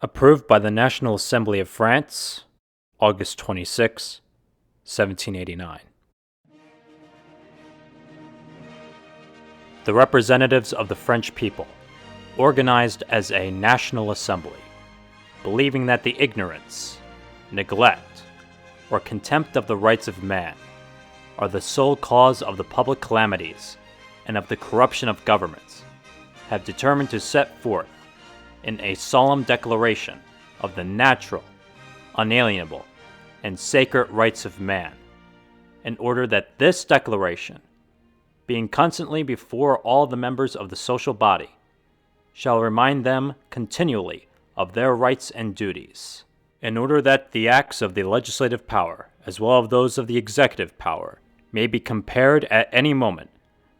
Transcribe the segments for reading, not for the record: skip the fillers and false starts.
Approved by the National Assembly of France, August 26, 1789. The representatives of the French people, organized as a National Assembly, believing that the ignorance, neglect, or contempt of the rights of man are the sole cause of the public calamities and of the corruption of governments, have determined to set forth in a solemn declaration of the natural, unalienable, and sacred rights of man, in order that this declaration, being constantly before all the members of the social body, shall remind them continually of their rights and duties, in order that the acts of the legislative power, as well as those of the executive power, may be compared at any moment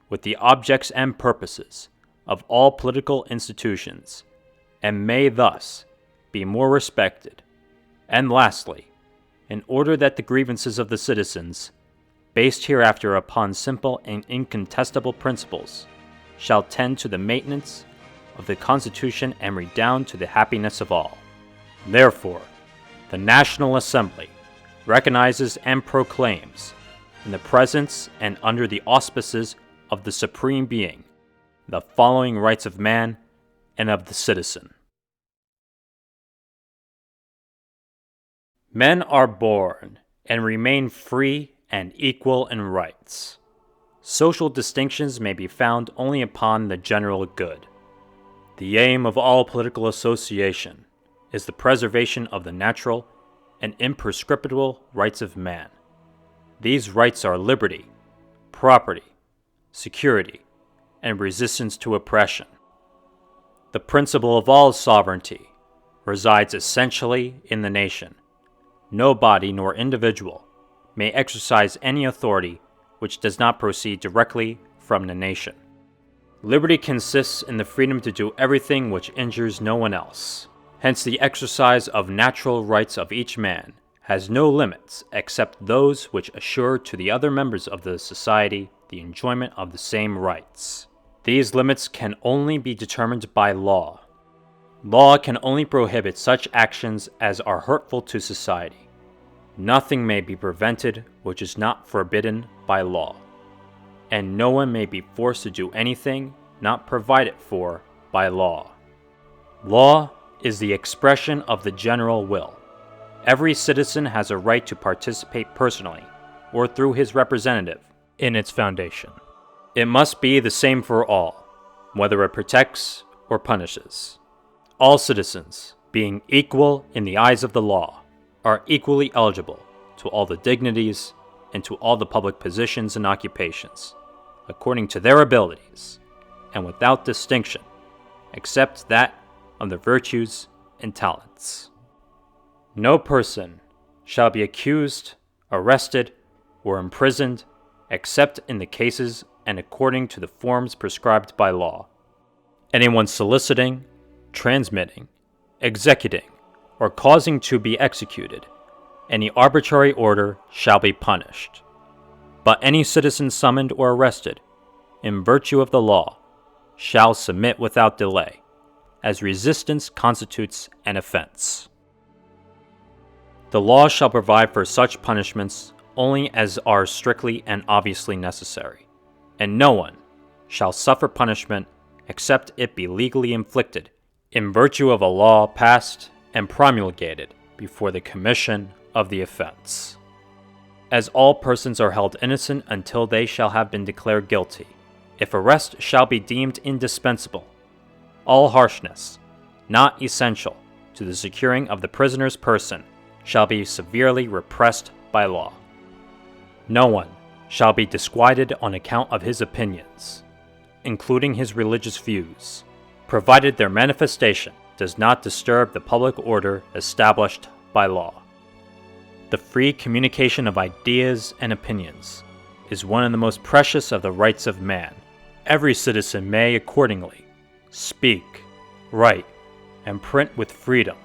with the objects and purposes of all political institutions, and may thus be more respected. And lastly, in order that the grievances of the citizens, based hereafter upon simple and incontestable principles, shall tend to the maintenance of the Constitution and redound to the happiness of all. Therefore, the National Assembly recognizes and proclaims, in the presence and under the auspices of the Supreme Being, the following rights of man and of the citizen. Men are born and remain free and equal in rights. Social distinctions may be found only upon the general good. The aim of all political association is the preservation of the natural and imprescriptible rights of man. These rights are liberty, property, security, and resistance to oppression. The principle of all sovereignty resides essentially in the nation. No body nor individual may exercise any authority which does not proceed directly from the nation. Liberty consists in the freedom to do everything which injures no one else. Hence, the exercise of natural rights of each man has no limits except those which assure to the other members of the society the enjoyment of the same rights. These limits can only be determined by law. Law can only prohibit such actions as are hurtful to society. Nothing may be prevented which is not forbidden by law, and no one may be forced to do anything not provided for by law. Law is the expression of the general will. Every citizen has a right to participate personally, or through his representative, in its foundation. It must be the same for all, whether it protects or punishes. All citizens, being equal in the eyes of the law, are equally eligible to all the dignities and to all the public positions and occupations, according to their abilities, and without distinction, except that of their virtues and talents. No person shall be accused, arrested, or imprisoned except in the cases and according to the forms prescribed by law. Anyone soliciting, transmitting, executing, or causing to be executed any arbitrary order shall be punished. But any citizen summoned or arrested, in virtue of the law, shall submit without delay, as resistance constitutes an offense. The law shall provide for such punishments only as are strictly and obviously necessary, and no one shall suffer punishment except it be legally inflicted in virtue of a law passed and promulgated before the commission of the offense. As all persons are held innocent until they shall have been declared guilty, if arrest shall be deemed indispensable, all harshness, not essential to the securing of the prisoner's person, shall be severely repressed by law. No one shall be disquieted on account of his opinions, including his religious views, provided their manifestation does not disturb the public order established by law. The free communication of ideas and opinions is one of the most precious of the rights of man. Every citizen may accordingly speak, write, and print with freedom,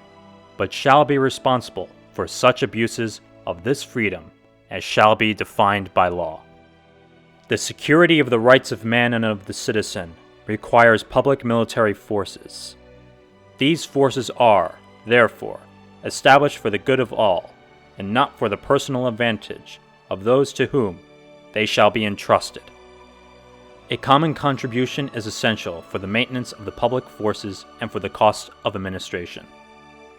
but shall be responsible for such abuses of this freedom as shall be defined by law. The security of the rights of man and of the citizen requires public military forces. These forces are, therefore, established for the good of all, and not for the personal advantage of those to whom they shall be entrusted. A common contribution is essential for the maintenance of the public forces and for the cost of administration.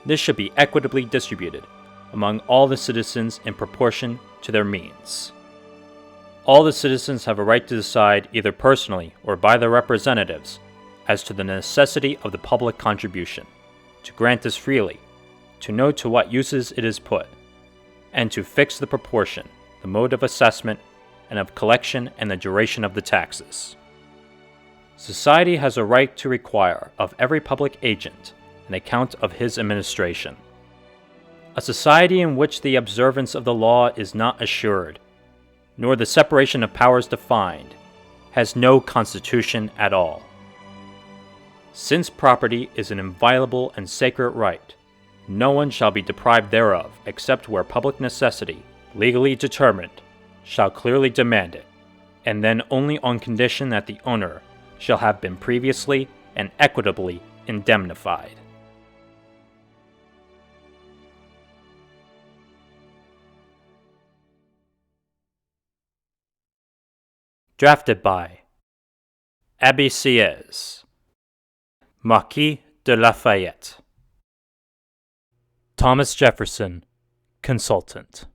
This should be equitably distributed among all the citizens in proportion to their means. All the citizens have a right to decide, either personally or by their representatives, as to the necessity of the public contribution, to grant this freely, to know to what uses it is put, and to fix the proportion, the mode of assessment, and of collection and the duration of the taxes. Society has a right to require of every public agent an account of his administration. A society in which the observance of the law is not assured, nor the separation of powers defined, has no constitution at all. Since property is an inviolable and sacred right, no one shall be deprived thereof except where public necessity, legally determined, shall clearly demand it, and then only on condition that the owner shall have been previously and equitably indemnified. Drafted by Abbé Sieyès, Marquis de Lafayette. Thomas Jefferson, Consultant.